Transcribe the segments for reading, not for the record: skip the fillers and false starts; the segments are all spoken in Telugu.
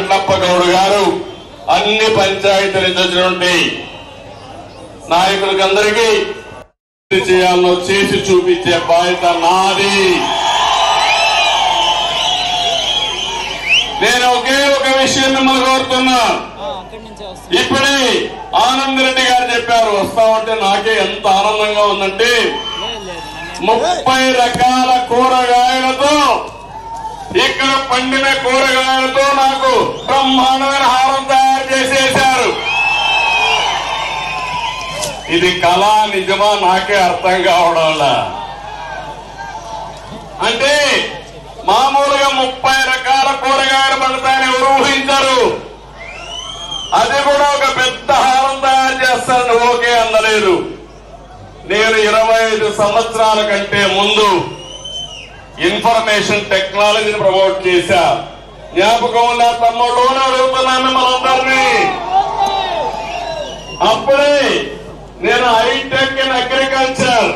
వెంకటప్ప గౌడ్ గారు అన్ని పంచాయతీలు వచ్చినటువంటి నాయకులకి అందరికీ చేయాలో చేసి చూపించే బాధ్యత నాది. నేను ఒకే ఒక విషయం మిమ్మల్ని కోరుతున్నా. ఇప్పుడే ఆనంద్ రెడ్డి గారు చెప్పారు, వస్తామంటే నాకే ఎంత ఆనందంగా ఉందంటే 30 రకాల కూరగాయలతో ఇక్కడ పండిన కూరగాయలతో నాకు బ్రహ్మాండమైన హారం తయారు చేసేశారు. ఇది కళ నిజమా నాకే అర్థం కావడంలా. అంటే మామూలుగా 30 రకాల కూరగాయలు పండుతాయని ఎవరు ఊహించారు. అది కూడా ఒక పెద్ద హారం తయారు చేస్తారని ఓకే అందలేదు. నేను 25 సంవత్సరాల కంటే ముందు ఇన్ఫర్మేషన్ టెక్నాలజీని ప్రమోట్ చేశా. జ్ఞాపకం ఉన్న తమ్ముళ్ళలోనే అడుగుతున్నాను మిమ్మల్ని అందరినీ. అప్పుడే నేను హైటెక్ ఇన్ అగ్రికల్చర్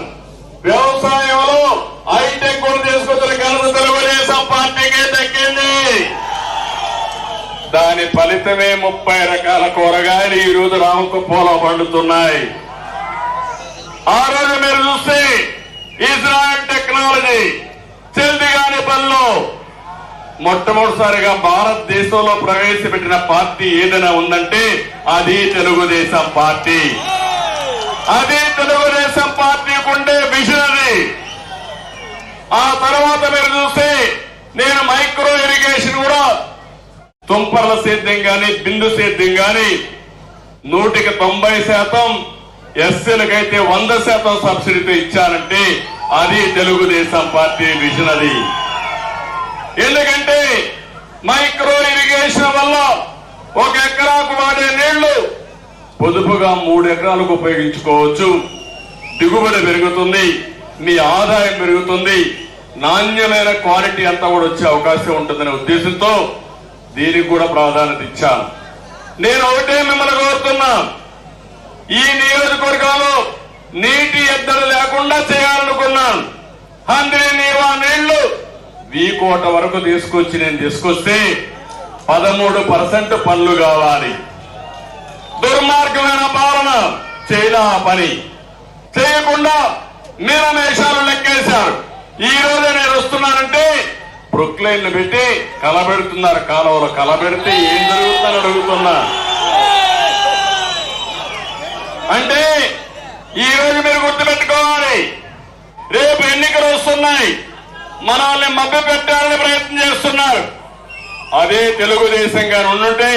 వ్యవసాయంలో హైటెక్ కూడా తీసుకొచ్చిన ఘనత తెలుగుదేశం పార్టీకే దక్కింది. దాని ఫలితమే 30 రకాల కూరగాయలు ఈ రోజు రామకుప్పంలో పండుతున్నాయి. ఆ రోజు మీరు చూస్తే ఇజ్రాయెల్ టెక్నాలజీ చెల్దిగాని పనిలో మొట్టమొదటిసారిగా భారతదేశంలో ప్రవేశపెట్టిన పార్టీ ఏదైనా ఉందంటే అది తెలుగుదేశం పార్టీ. అది తెలుగుదేశం పార్టీకి ఉండే విజన్ అది. ఆ తర్వాత మీరు చూస్తే నేను మైక్రో ఇరిగేషన్ కూడా తుంపర్ల సేద్యం గాని బిందు సేద్యం గాని 100% ఎస్సీలకైతే 100% సబ్సిడీతో ఇచ్చానంటే అది తెలుగుదేశం పార్టీ విజన్ అది. ఎందుకంటే మైక్రో ఇరిగేషన్ వల్ల 1 ఎకరాకు వాడే నీళ్లు పొదుపుగా 3 ఎకరాలకు ఉపయోగించుకోవచ్చు. దిగుబడి పెరుగుతుంది, మీ ఆదాయం పెరుగుతుంది, నాణ్యమైన క్వాలిటీ అంతా కూడా వచ్చే అవకాశం ఉంటుందనే ఉద్దేశంతో దీనికి కూడా ప్రాధాన్యత ఇచ్చాను. నేను ఒకటే మిమ్మల్ని కోరుతున్నా, ఈ నియోజకవర్గంలో నీటి ఎద్దడి లేకుండా చేయాలనుకున్నాను. హంద్రీ నీవా నీళ్లు వీకోట వరకు తీసుకొస్తే 13% పనులు కావాలి. దుర్మార్గమైన పాలన చేయలా పని చేయకుండా మీనమేషాలు లెక్కేశారు. ఈ రోజు నేను వస్తున్నానంటే బ్రుక్లైన్లు పెట్టి కలబెడుతున్నారు. కాలువలో కలబెడితే ఏం జరుగుతుందని అడుగుతున్నా. అంటే ఈ రోజు మీరు గుర్తుపెట్టుకోవాలి, రేపు ఎన్నికలు వస్తున్నాయి, మనల్ని మభ్య పెట్టాలని ప్రయత్నం చేస్తున్నారు. అదే తెలుగుదేశం గారు ఉండుంటే,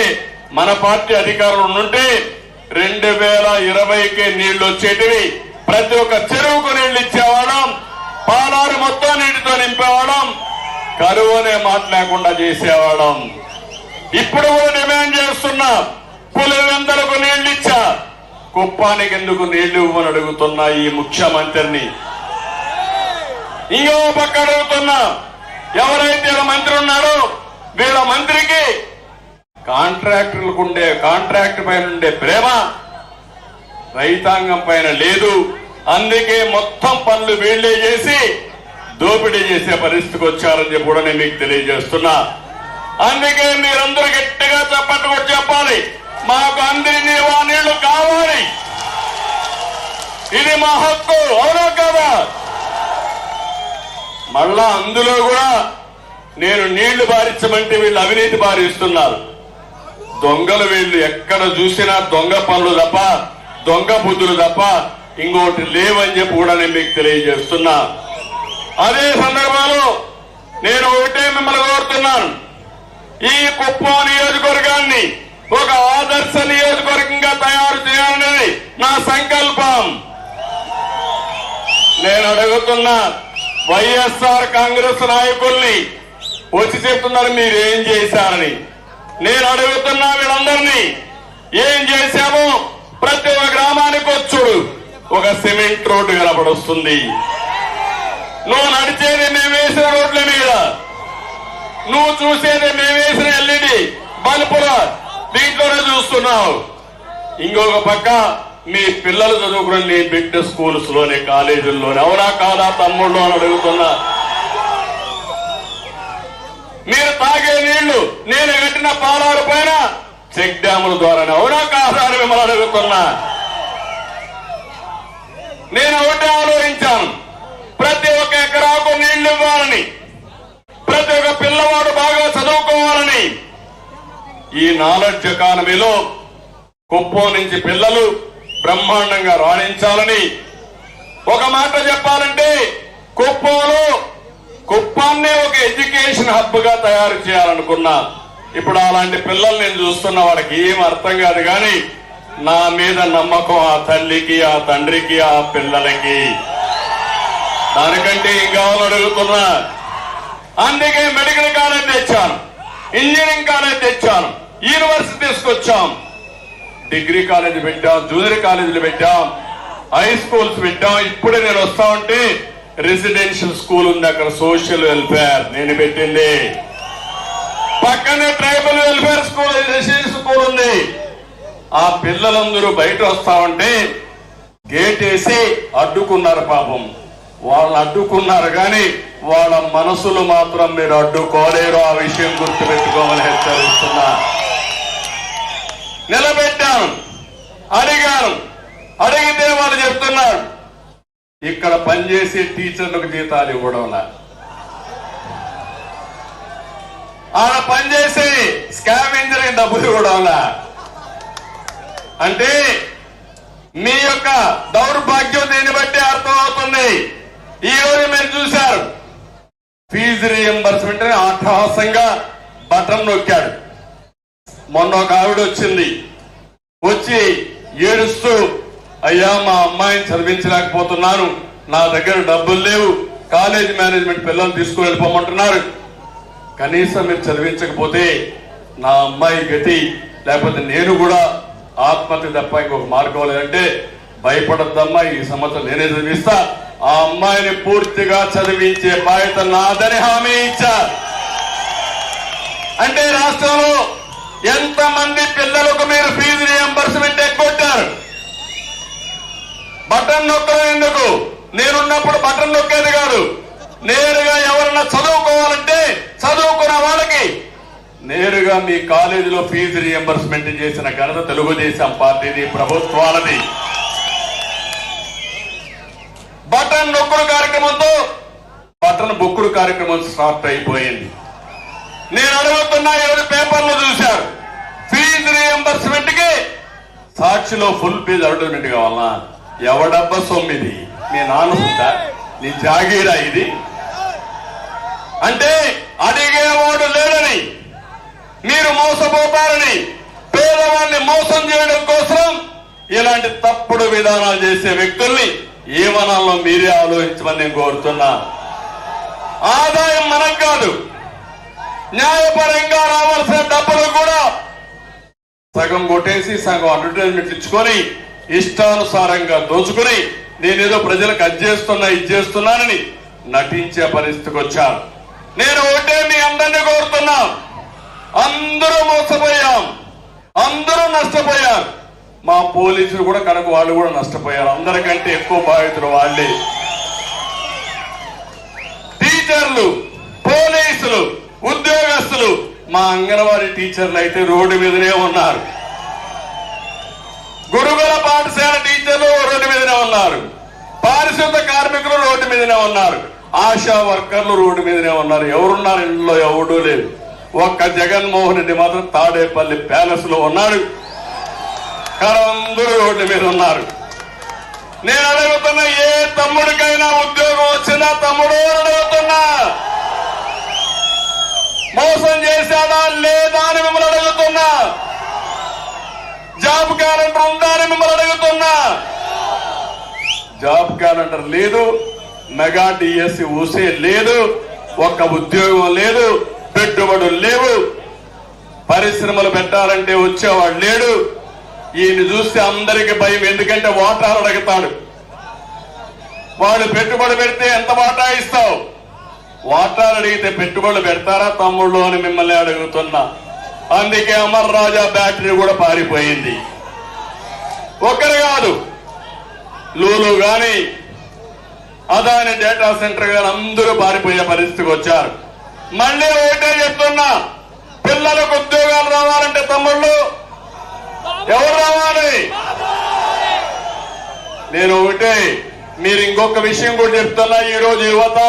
మన పార్టీ అధికారులు ఉండుంటే 2020కే నీళ్లు వచ్చేటివి. ప్రతి ఒక్క చెరువుకు నీళ్లు ఇచ్చేవాళ్ళం, పాలారు మొత్తం నీటితో నింపేవాళ్ళం, కరువు అనే మాట లేకుండా చేసేవాళ్ళం. ఇప్పుడు కూడా డిమాండ్ చేస్తున్నా, పులివెందులకు నీళ్లు ఇచ్చా, కుప్పానికి ఎందుకు నీళ్లు ఇవ్వమని అడుగుతున్నా ఈ ముఖ్యమంత్రిని. ఇంకో పక్క అడుగుతున్నా, ఎవరైతే మంత్రి ఉన్నారో వీళ్ళ మంత్రికి కాంట్రాక్టర్లకు ఉండే కాంట్రాక్ట్ పైన ఉండే ప్రేమ రైతాంగం పైన లేదు. అందుకే మొత్తం పనులు వీళ్లే చేసి దోపిడీ చేసే పరిస్థితికి వచ్చారని చెప్పి కూడా నేను మీకు తెలియజేస్తున్నా. అందుకే మీరందరూ గట్టిగా చప్పట్లు కూడా చెప్పాలి, మాకు అందరి నీవా నీళ్లు కావాలి, ఇది మా హక్కు, అవునా కదా? మళ్ళా అందులో కూడా నేను నీళ్లు బారించమంటే వీళ్ళు అవినీతి బారిస్తున్నారు. దొంగలు వీళ్ళు ఎక్కడ చూసినా దొంగ పనులు తప్ప, దొంగ బుద్ధులు తప్ప ఇంకోటి లేవని చెప్పి కూడా నేను మీకు తెలియజేస్తున్నా. అదే సందర్భంలో నేను ఒకటే మిమ్మల్ని కోరుతున్నాను, ఈ కుప్పం నియోజకవర్గాన్ని ఒక ఆదర్శ నియోజకవర్గంగా తయారు చేయాలనేది నా సంకల్పం. నేను అడుగుతున్నా, వైఎస్ఆర్ కాంగ్రెస్ నాయకుల్ని వచ్చి చెప్తున్నారు మీరేం చేశారని. నేను అడుగుతున్నా వీళ్ళందరినీ, ఏం చేశామో ప్రతి ఒక్క గ్రామానికి వచ్చుడు ఒక సిమెంట్ రోడ్డు కనపడొస్తుంది. నువ్వు నడిచేది మేము వేసిన రోడ్ల మీద, నువ్వు చూసేది మేము వేసిన ఎల్ఈడి బల్బుల దీంట్లోనే చూస్తున్నావు. ఇంకొక పక్క మీ పిల్లలు చదువుకుని బిడ్డ స్కూల్స్ లోనే కాలేజీల్లోనే, అవునా కాదా తమ్ముళ్ళు అని అడుగుతున్నా. మీరు తాగే నీళ్లు నేను కట్టిన పాలారు చెక్ డ్యాముల ద్వారానే. అవునా కాదా అని మిమ్మల్ని అడుగుతున్నా. నేను ఒకటే ఆలోచించాను, ప్రతి ఒక్క ఎకరాకు నీళ్లు ఇవ్వాలని, ప్రతి ఒక్క పిల్లవాడు బాగా చదువుకోవాలని. ఈ నాలెడ్జ్ ఎకానమీలో కుప్పం నుంచి పిల్లలు బ్రహ్మాండంగా రాణించాలని. ఒక మాట చెప్పాలంటే కుప్పాన్నే ఒక ఎడ్యుకేషన్ హబ్ గా తయారు చేయాలనుకున్నా. ఇప్పుడు అలాంటి పిల్లలు నేను చూస్తున్న వాళ్ళకి ఏం అర్థం కాదు, కానీ నా మీద నమ్మకం ఆ తల్లికి, ఆ తండ్రికి, ఆ పిల్లలకి. దానికంటే ఏం కావాలో అడుగుతున్నా. అందుకే మెడికల్ కాలేజ్ తెచ్చాను, ఇంజనీరింగ్ కాలేజ్ తెచ్చాను, యూనివర్సిటీ తీసుకొచ్చాం, డిగ్రీ కాలేజ్ పెట్టాం, జూనియర్ కాలేజీలు పెట్టాం, హై స్కూల్స్ పెట్టాం. ఇప్పుడే నేను వస్తా ఉంటే రెసిడెన్షియల్ స్కూల్ ఉంది, అక్కడ సోషల్ వెల్ఫేర్ నేను పెట్టింది. పక్కనే tribal welfare school, residential school ఉంది. ఆ పిల్లలందరూ బయట వస్తా ఉంటే గేట్ వేసి అడ్డుకున్నారు. పాపం వాళ్ళని అడ్డుకున్నారు, కానీ వాళ్ళ మనసులు మాత్రం మీరు అడ్డుకోలేరు. ఆ విషయం గుర్తుపెట్టుకోమని హెచ్చరిస్తున్నా. నిలబెట్టాను, అడిగాను, అడిగితే వాళ్ళు చెప్తున్నారు ఇక్కడ పనిచేసే టీచర్లకు జీతాలు ఇవ్వడంలా, ఆడ పనిచేసే స్కావెంజర్కి డబ్బులు ఇవ్వడంలా. అంటే మీ యొక్క దౌర్భాగ్యం దీన్ని బట్టి అర్థమవుతుంది. ఈ రోజు మీరు చూశారు, ఫీజు రీఎంబర్స్మెంట్ అని అట్టహాసంగా బటన్ నొక్కాడు. మొన్న ఒక ఆవిడ వచ్చింది, వచ్చి ఏడుస్తూ, అయ్యా మా అమ్మాయిని చదివించలేకపోతున్నాను, నా దగ్గర డబ్బులు లేవు, కాలేజ్ మేనేజ్మెంట్ పిల్లల్ని తీసుకుని వెళ్ళిపోమంటున్నారు, కనీసం మీరు చదివించకపోతే నా అమ్మాయి గతి, లేకపోతే నేను కూడా ఆత్మహత్య తప్ప ఇంకొక మార్గం లేదంటే భయపడద్దమ్మా, ఈ సంవత్సరం నేనే చదివిస్తా, ఆ అమ్మాయిని పూర్తిగా చదివించే బాధ్యత నాదని హామీ ఇచ్చా. అంటే రాష్ట్రంలో ఎంతమంది పిల్లలకు మీరు ఫీజు రీఎంబర్స్మెంట్ ఎగ్గొట్టారు? బటన్ నొక్కడం ఎందుకు? నేనున్నప్పుడు బటన్ నొక్కేది కాదు, నేరుగా ఎవరన్నా చదువుకోవాలంటే చదువుకున్న వాళ్ళకి నేరుగా మీ కాలేజీలో ఫీజు రీఎంబర్స్మెంట్ చేసిన ఘనత తెలుగుదేశం పార్టీది, ప్రభుత్వాలది. బటన్ నొక్కుడు కార్యక్రమంతో బటన్ బొక్కుడు కార్యక్రమం స్టార్ట్ అయిపోయింది. నేను అడుగుతున్నా, ఈరోజు పేపర్లో చూశారు, ఫీజు రీఎంబర్స్మెంట్ కి సాక్షిలో ఫుల్ ఫీజు అడ్వర్టైజ్మెంట్ కావాలన్నా, ఎవడబ్బా సొమ్మిది? మీ నాన్న నీ జాగీరా ఇది? అంటే అడిగేవాడు లేడని, మీరు మోసపోతారని, పేదవాళ్ళని మోసం చేయడం కోసం ఇలాంటి తప్పుడు విధానాలు చేసే వ్యక్తుల్ని ఏమనాలో మీరే ఆలోచించమని నేను కోరుతున్నా. ఆదాయం మనకు కాదు, న్యాయపరంగా రావాల్సిన డబ్బులు కూడా సగం కొట్టేసి సగం అడ్వర్టైజ్మెంట్ ఇచ్చుకొని ఇష్టానుసారంగా దోచుకుని నేనేదో ప్రజలకు అది చేస్తున్నా ఇది చేస్తున్నానని నటించే పరిస్థితికి వచ్చాను. నేను ఒకటే మీ అందరినీ కోరుతున్నా, అందరూ మోసపోయాం, అందరూ నష్టపోయారు. మా పోలీసులు కూడా కనుక వాళ్ళు కూడా నష్టపోయారు. అందరికంటే ఎక్కువ బాధితులు వాళ్ళే. టీచర్లు, పోలీసులు, ఉద్యోగస్తులు, మా అంగన్వాడీ టీచర్లు అయితే రోడ్డు మీదనే ఉన్నారు, గురుకుల పాఠశాల టీచర్లు రోడ్డు మీదనే ఉన్నారు, పారిశుద్ధ కార్మికులు రోడ్డు మీదనే ఉన్నారు, ఆశా వర్కర్లు రోడ్డు మీదనే ఉన్నారు. ఎవరున్నారు ఇంట్లో? ఎవడూ లేదు. ఒక్క జగన్మోహన్ రెడ్డి మాత్రం తాడేపల్లి ప్యాలెస్ లో ఉన్నాడు, అందరూ రోడ్డు మీద ఉన్నారు. నేను అడుగుతున్నా, ఏ తమ్ముడికైనా ఉద్యోగం వచ్చినా తమ్ముడు అడుగుతున్నా, మోసం చేశాడా లేదా అని మిమ్మల్ని అడుగుతున్నా, జాబ్ క్యాలెండర్ ఉందా అని మిమ్మల్ని అడుగుతున్నా. జాబ్ క్యాలెండర్ లేదు, మెగా డిఎస్సి ఊసే లేదు, ఒక్క ఉద్యోగం లేదు, పెట్టుబడులు లేవు, పరిశ్రమలు పెట్టాలంటే వచ్చేవాడు లేడు. ఈయన చూస్తే అందరికి భయం, ఎందుకంటే వాటాలు అడుగుతాడు. వాడు పెట్టుబడి పెడితే ఎంత వాటా ఇస్తావు? వాటాలు అడిగితే పెట్టుబడులు పెడతారా తమ్ముళ్ళు అని మిమ్మల్ని అడుగుతున్నా. అందుకే అమర్ రాజా బ్యాటరీ కూడా పారిపోయింది. ఒక్కరు కాదు, లూలు గాని అదాని డేటా సెంటర్ గాని అందరూ పారిపోయే పరిస్థితికి వచ్చారు. మళ్ళీ ఒకటే చెప్తున్నా, పిల్లలకు ఉద్యోగాలు రావాలంటే తమ్ముళ్ళు ఎవరు రావాలి? నేను ఒకటే, మీరు ఇంకొక విషయం కూడా చెప్తున్నా. ఈ రోజు యువత